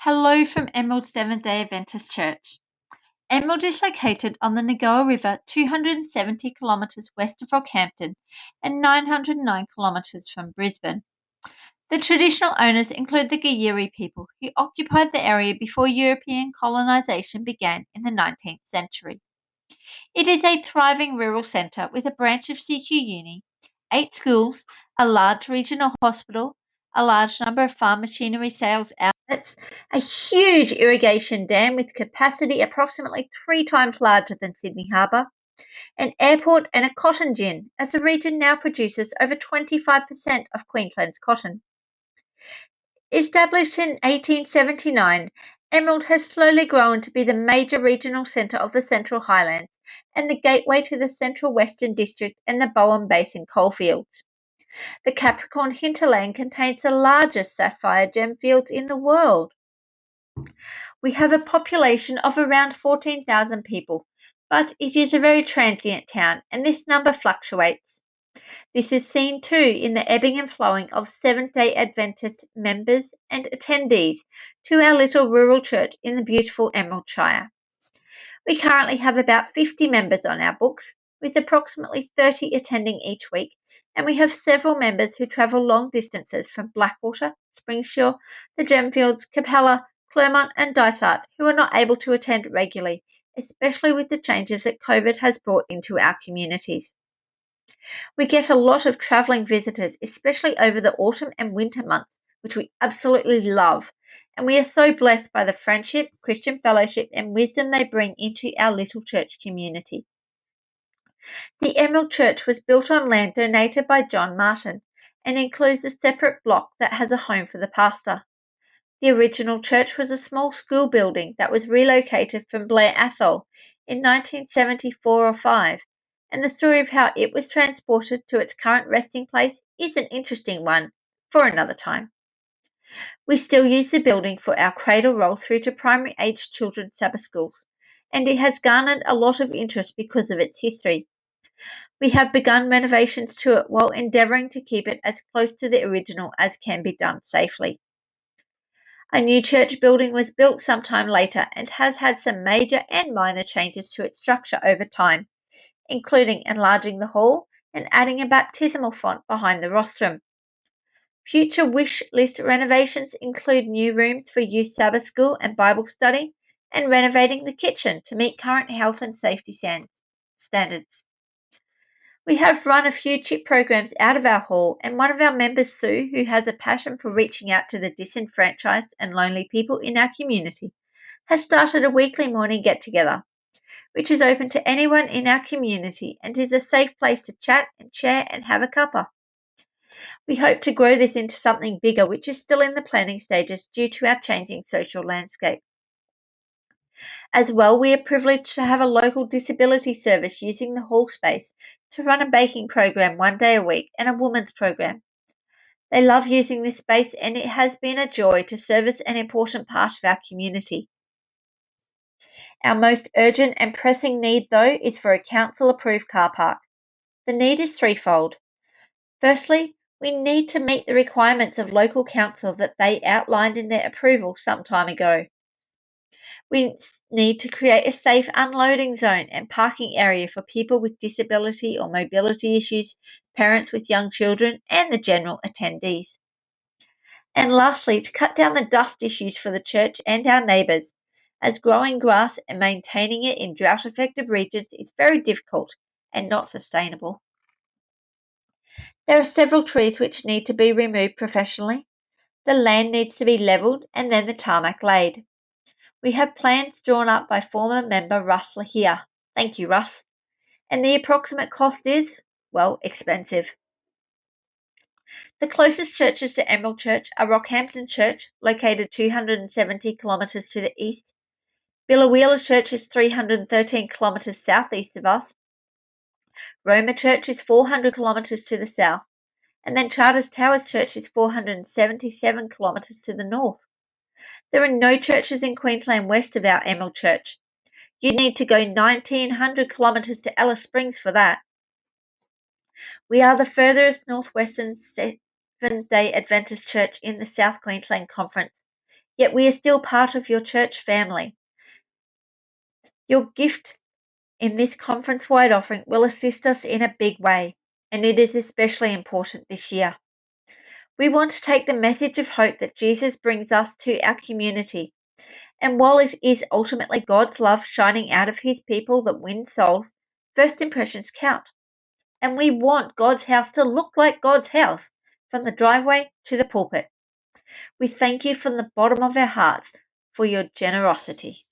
Hello from Emerald Seventh-day Adventist Church. Emerald is located on the Nagoa River 270 kilometres west of Rockhampton and 909 kilometres from Brisbane. The traditional owners include the Gayeri people, who occupied the area before European colonisation began in the 19th century. It is a thriving rural centre with a branch of CQ Uni, 8 schools, a large regional hospital, a large number of farm machinery sales outlets, a huge irrigation dam with capacity approximately 3 times larger than Sydney Harbour, an airport and a cotton gin, as the region now produces over 25% of Queensland's cotton. Established in 1879, Emerald has slowly grown to be the major regional centre of the Central Highlands and the gateway to the Central Western District and the Bowen Basin coalfields. The Capricorn hinterland contains the largest sapphire gem fields in the world. We have a population of around 14,000 people, but it is a very transient town and this number fluctuates. This is seen too in the ebbing and flowing of Seventh-day Adventist members and attendees to our little rural church in the beautiful Emerald Shire. We currently have about 50 members on our books, with approximately 30 attending each week, and we have several members who travel long distances from Blackwater, Springsure, the Gemfields, Capella, Clermont and Dysart who are not able to attend regularly, especially with the changes that COVID has brought into our communities. We get a lot of travelling visitors, especially over the autumn and winter months, which we absolutely love, and we are so blessed by the friendship, Christian fellowship and wisdom they bring into our little church community. The Emerald Church was built on land donated by John Martin and includes a separate block that has a home for the pastor. The original church was a small school building that was relocated from Blair Athol in 1974 or 5, and the story of how it was transported to its current resting place is an interesting one for another time. We still use the building for our cradle roll through to primary-aged children's Sabbath schools, and it has garnered a lot of interest because of its history. We have begun renovations to it while endeavouring to keep it as close to the original as can be done safely. A new church building was built sometime later and has had some major and minor changes to its structure over time, including enlarging the hall and adding a baptismal font behind the rostrum. Future wish list renovations include new rooms for youth Sabbath school and Bible study and renovating the kitchen to meet current health and safety standards. We have run a few CHIP programs out of our hall, and one of our members, Sue, who has a passion for reaching out to the disenfranchised and lonely people in our community, has started a weekly morning get-together, which is open to anyone in our community and is a safe place to chat and share and have a cuppa. We hope to grow this into something bigger, which is still in the planning stages due to our changing social landscape. As well, we are privileged to have a local disability service using the hall space to run a baking program 1 day a week and a women's program. They love using this space and it has been a joy to service an important part of our community. Our most urgent and pressing need, though, is for a council-approved car park. The need is threefold. Firstly, we need to meet the requirements of local council that they outlined in their approval some time ago. We need to create a safe unloading zone and parking area for people with disability or mobility issues, parents with young children, and the general attendees. And lastly, to cut down the dust issues for the church and our neighbours, as growing grass and maintaining it in drought-affected regions is very difficult and not sustainable. There are several trees which need to be removed professionally. The land needs to be levelled and then the tarmac laid. We have plans drawn up by former member Russ Lahia. Thank you, Russ. And the approximate cost is, well, expensive. The closest churches to Emerald Church are Rockhampton Church, located 270 kilometres to the east. Biloela Church is 313 kilometres southeast of us. Roma Church is 400 kilometres to the south. And then Charters Towers Church is 477 kilometres to the north. There are no churches in Queensland west of our Emerald Church. You'd need to go 1,900 kilometres to Alice Springs for that. We are the furthest northwestern Seventh-day Adventist Church in the South Queensland Conference. yet we are still part of your church family. Your gift in this conference-wide offering will assist us in a big way, and it is especially important this year. We want to take the message of hope that Jesus brings us to our community, and while it is ultimately God's love shining out of his people that wins souls, first impressions count. And we want God's house to look like God's house, from the driveway to the pulpit. We thank you from the bottom of our hearts for your generosity.